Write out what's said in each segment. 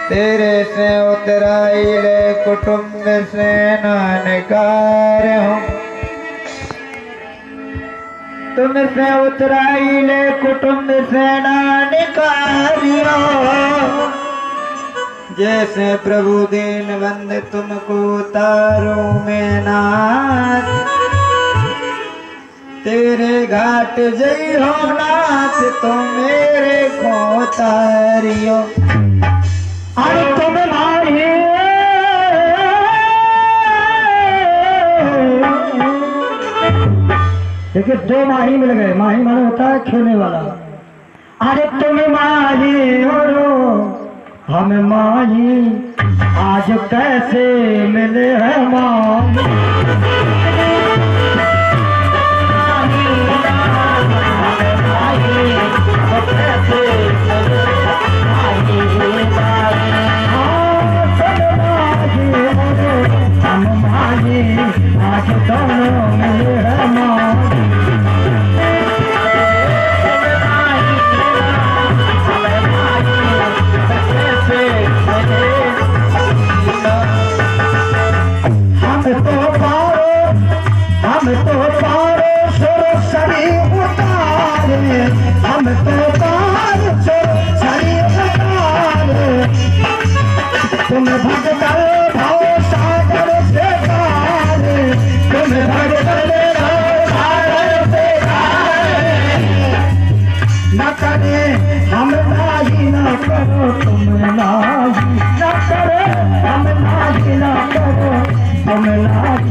तेरे से उतराई ले कुटुंब से नानकार हूँ, तुमसे उतराई ले कुटुंब से नानकारियो। जैसे प्रभु दीन बंद तुमको उतारो मैं नाथ, तेरे घाट जई हो नाथ तो मेरे को उतारियो। अरे तुम माही देखिए, दो माही मिल गए। माही माने होता है खेलने वाला। अरे तुम माही हो हम माही, आज कैसे मिले हैं माही। आज दोनों मिले हैं माही। हम तो पारो सरी उतारे, हम तो पारो सरी उतारे। तुम भगतल भाव सागर से पारे, तुम भगतल भाव सागर से पारे। न करे हम नाही न करो, तुम नाही न करो, हम नाही न करो, तुम नाही।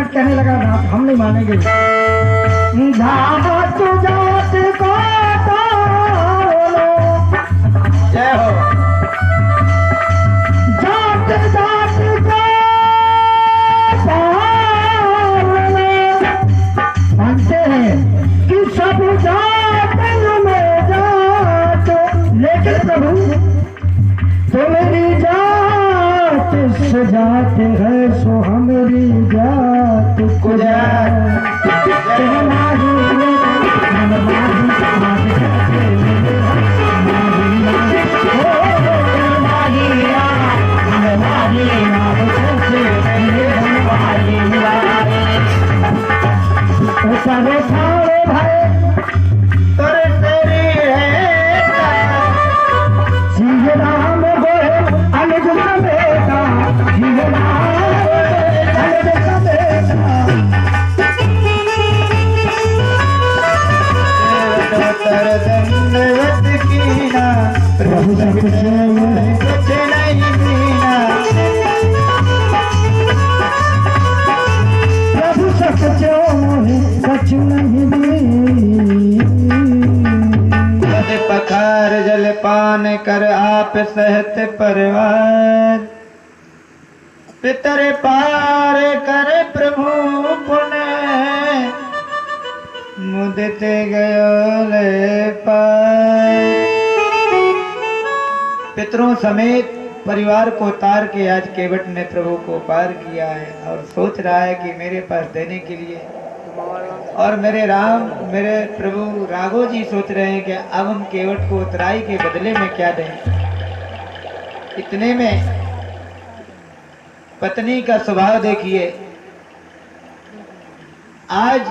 कहने लगा ना, हम नहीं मानेंगे। जात जात को जय हो। जात जात को मानते हैं कि सब जात में जात, लेकिन प्रभु तो मेरी जात सजात है, सो हमारी जात को जात। प्रभु कुछ नहीं दीना, प्रभु कुछ नहीं दी। पखार जल पान कर आप सहत परिवार, पितर पार कर प्रभु पुण्य, मुदते गयो ले पार। पितरों समेत परिवार को उतार के आज केवट ने प्रभु को पार किया है और सोच रहा है कि मेरे पास देने के लिए, और मेरे राम मेरे प्रभु राघव जी सोच रहे हैं कि अब हम केवट को उतराई के बदले में क्या दें। इतने में पत्नी का स्वभाव देखिए। आज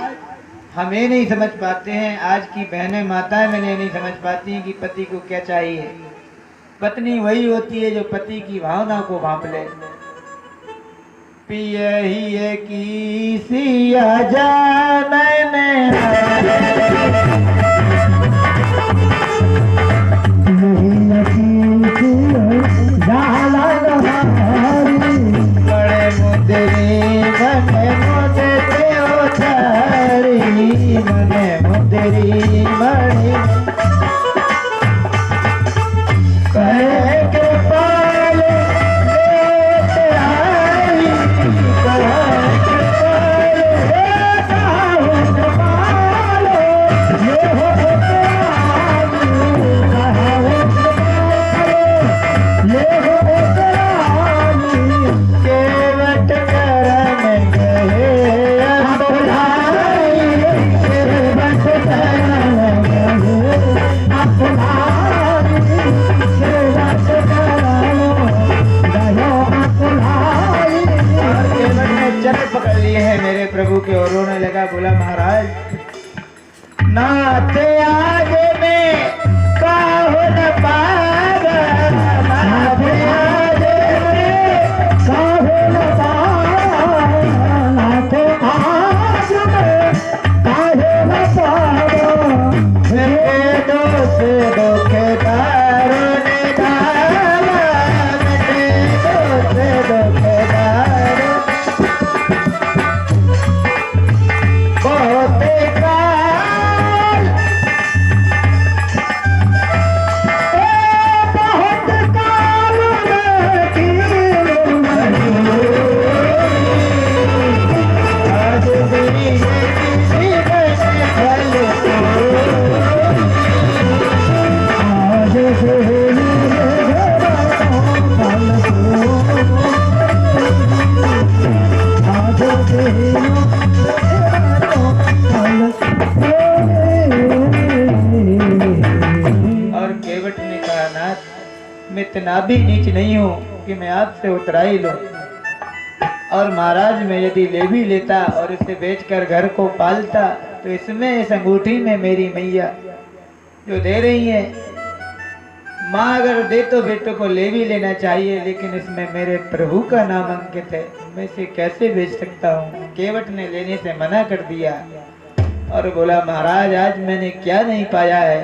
हम ये नहीं समझ पाते हैं, आज की बहनें माताएं मैंने नहीं समझ पाती हैं कि पति को क्या चाहिए। पत्नी वही होती है जो पति की भावना को भांप ले। पिया ही की सिया जानने जाल अभी नीच नहीं हूँ कि मैं आपसे उतरा ही लूँ। और महाराज मैं यदि ले भी लेता और इसे बेचकर घर को पालता तो इसमें इस अंगूठी में मेरी मैया जो दे रही है, माँ अगर दे तो बेटों को ले भी लेना चाहिए, लेकिन इसमें मेरे प्रभु का नाम अंकित है, मैं इसे कैसे बेच सकता हूँ। केवट ने लेने से मना कर दिया और बोला महाराज आज मैंने क्या नहीं पाया है,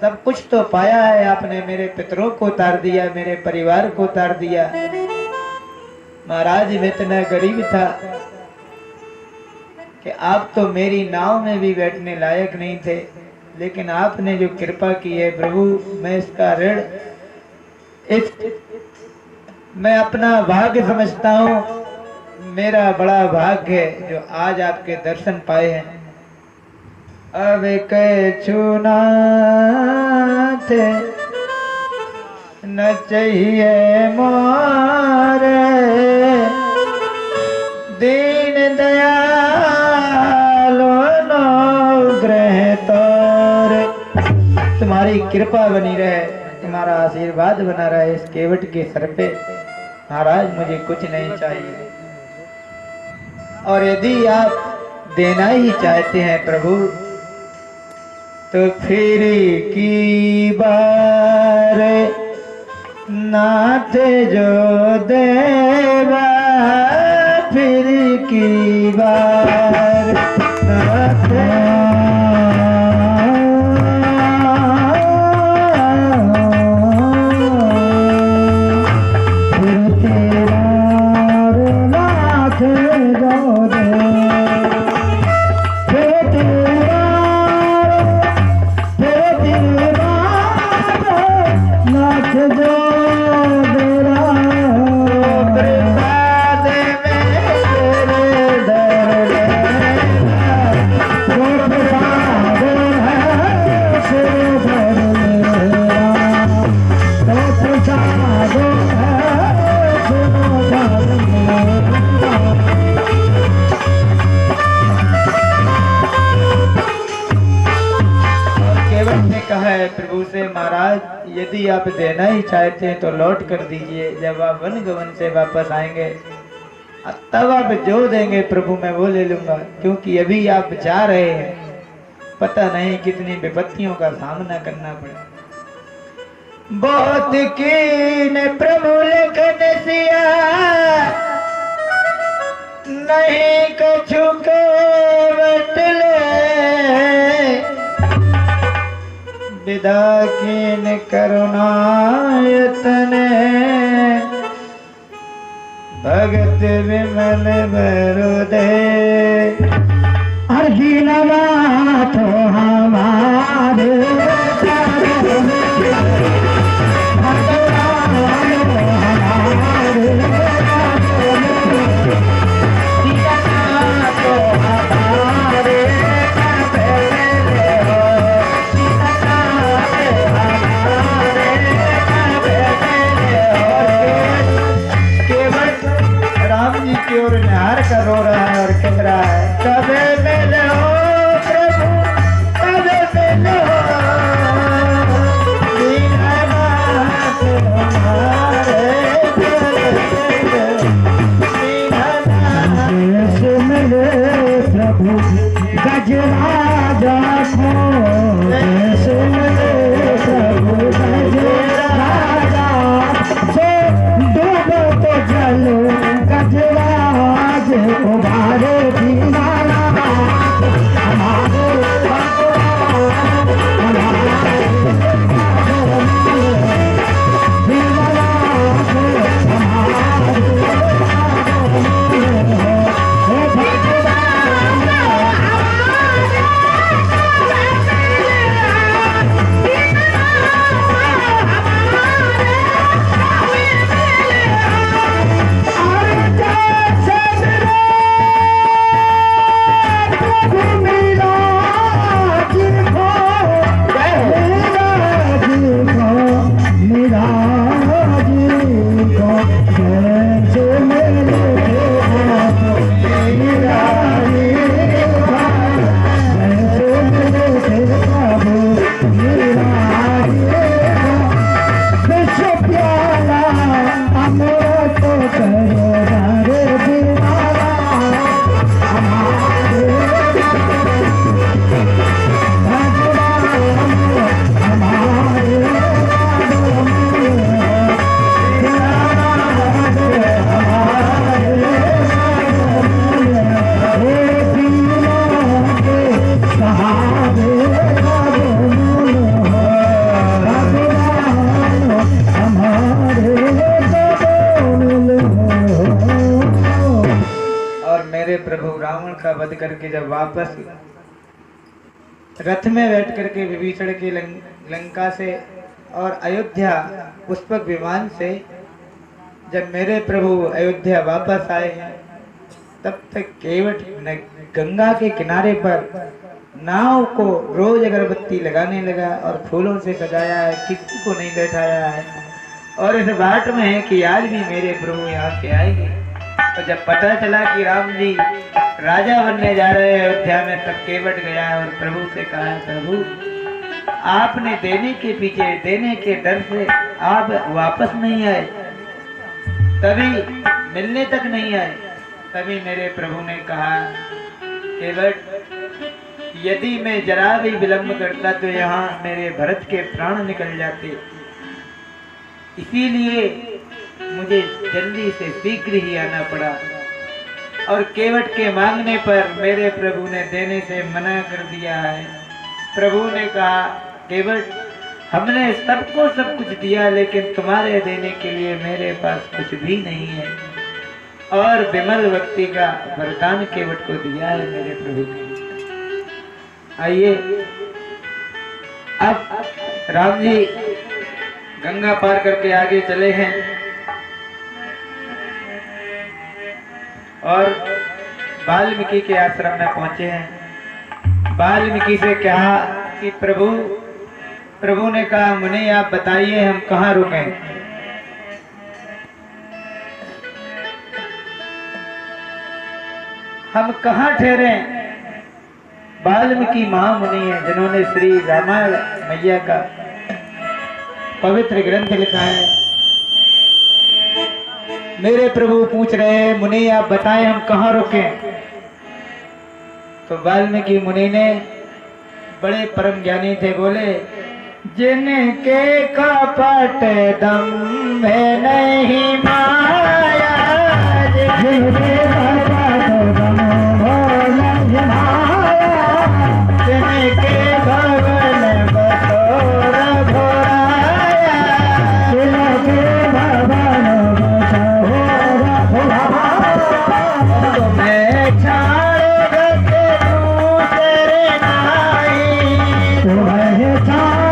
सब कुछ तो पाया है। आपने मेरे पितरों को उतार दिया, मेरे परिवार को उतार दिया। महाराज मैं इतना गरीब था कि आप तो मेरी नाव में भी बैठने लायक नहीं थे, लेकिन आपने जो कृपा की है प्रभु, मैं इसका ऋण मैं अपना भाग्य समझता हूँ। मेरा बड़ा भाग्य है जो आज आपके दर्शन पाए हैं। अब छूना थे न चाहिए मारे, दीन दयालो नो ग्रह तोरे। तुम्हारी कृपा बनी रहे, तुम्हारा आशीर्वाद बना रहे इस केवट के सर पे। महाराज मुझे कुछ नहीं चाहिए, और यदि आप देना ही चाहते हैं प्रभु तो फिर की बार नाथ जो देवा, फिर की बार नाथ प्रभु से महाराज यदि आप देना ही चाहते हैं तो लौट कर दीजिए। जब आप वन गवन से वापस आएंगे तब आप जो देंगे प्रभु मैं वो ले लूंगा, क्योंकि अभी आप जा रहे हैं, पता नहीं कितनी विपत्तियों का सामना करना पड़े। बहुत कीन प्रभु लेखन सिया, नहीं कछु के बटले, विदा कीन करुणायतने, भगत विमल बरुदे। अर्जुन नाथ हमारे और निहार कर रो रहा है और कह रहा है कब मिलो प्रभु का वध करके जब वापस रथ में बैठ करके विभीषण के लंका से और अयोध्या पुष्पक विमान से जब मेरे प्रभु अयोध्या वापस आए हैं, तब तक केवट गंगा के किनारे पर नाव को रोज अगरबत्ती लगाने लगा और फूलों से सजाया है, किसी को नहीं बैठाया है। और इस बात में है कि आज भी मेरे प्रभु यहाँ से आएंगे। तो जब पता चला कि राम जी राजा बनने जा रहे हैं अयोध्या में, तब केवट गया और प्रभु से कहा, प्रभु आपने देने के पीछे, देने के डर से आप वापस नहीं आए, तभी मिलने तक नहीं आए। तभी मेरे प्रभु ने कहा, केवट यदि मैं जरा भी विलंब करता तो यहाँ मेरे भरत के प्राण निकल जाते, इसीलिए मुझे जल्दी से शीघ्र ही आना पड़ा। और केवट के मांगने पर मेरे प्रभु ने देने से मना कर दिया है। प्रभु ने कहा, केवट हमने सबको सब कुछ दिया, लेकिन तुम्हारे देने के लिए मेरे पास कुछ भी नहीं है। और विमल भक्ति का वरदान केवट को दिया है मेरे प्रभु ने। आइए अब राम जी गंगा पार करके आगे चले हैं और वाल्मीकि के आश्रम में पहुंचे हैं। वाल्मीकि से कहा कि प्रभु ने कहा, मुने आप बताइए हम कहाँ रुकें। हम कहाँ ठहरे। वाल्मीकि महामुनि हैं जिन्होंने श्री रामायण मैया का पवित्र ग्रंथ लिखा है। मेरे प्रभु पूछ रहे हैं, मुनि आप बताएं हम कहाँ रुकें। तो वाल्मीकि मुनि ने, बड़े परम ज्ञानी थे, बोले, जिनके कपट दम में नहीं माया, जिनके कपट दम में नहीं माया, जिनके भवन बसोर घोराया, जिनके भवन बसोर घोराया, तुम्हें छाड़ गए दूसरे नाई, तुम्हें छाड़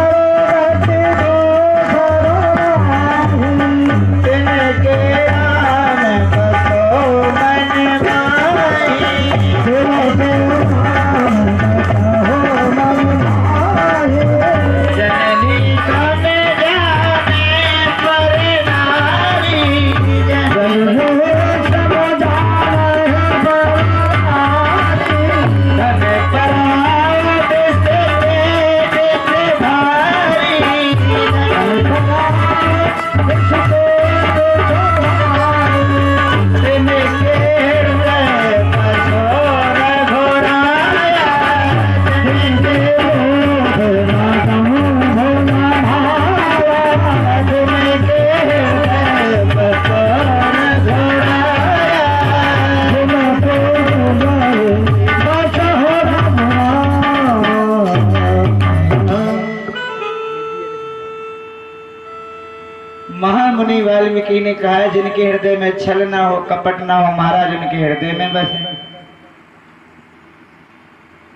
गए दूसरे नाई, जिनके राम बसो मन माई, जिनके जननी कमे जाने पर नारी, जननी समझाने पर नारी, तने पराया देश भारी, तने पराया देश भारी, जिनके हृदय बसोर घोराया, जिनके महामुनि वाल्मीकि ने कहा, जिनके हृदय में छल ना हो, कपट ना हो, महाराज उनके हृदय में बसे।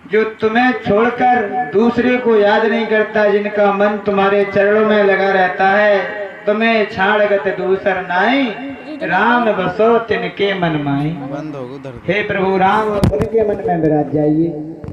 जो तुम्हें छोड़कर दूसरे को याद नहीं करता, जिनका मन तुम्हारे चरणों में लगा रहता है, तुम्हें छाड़ गत दूसर नाई, राम बसो तिनके मन माई। हे प्रभु राम उनके मन में विराज जाइए।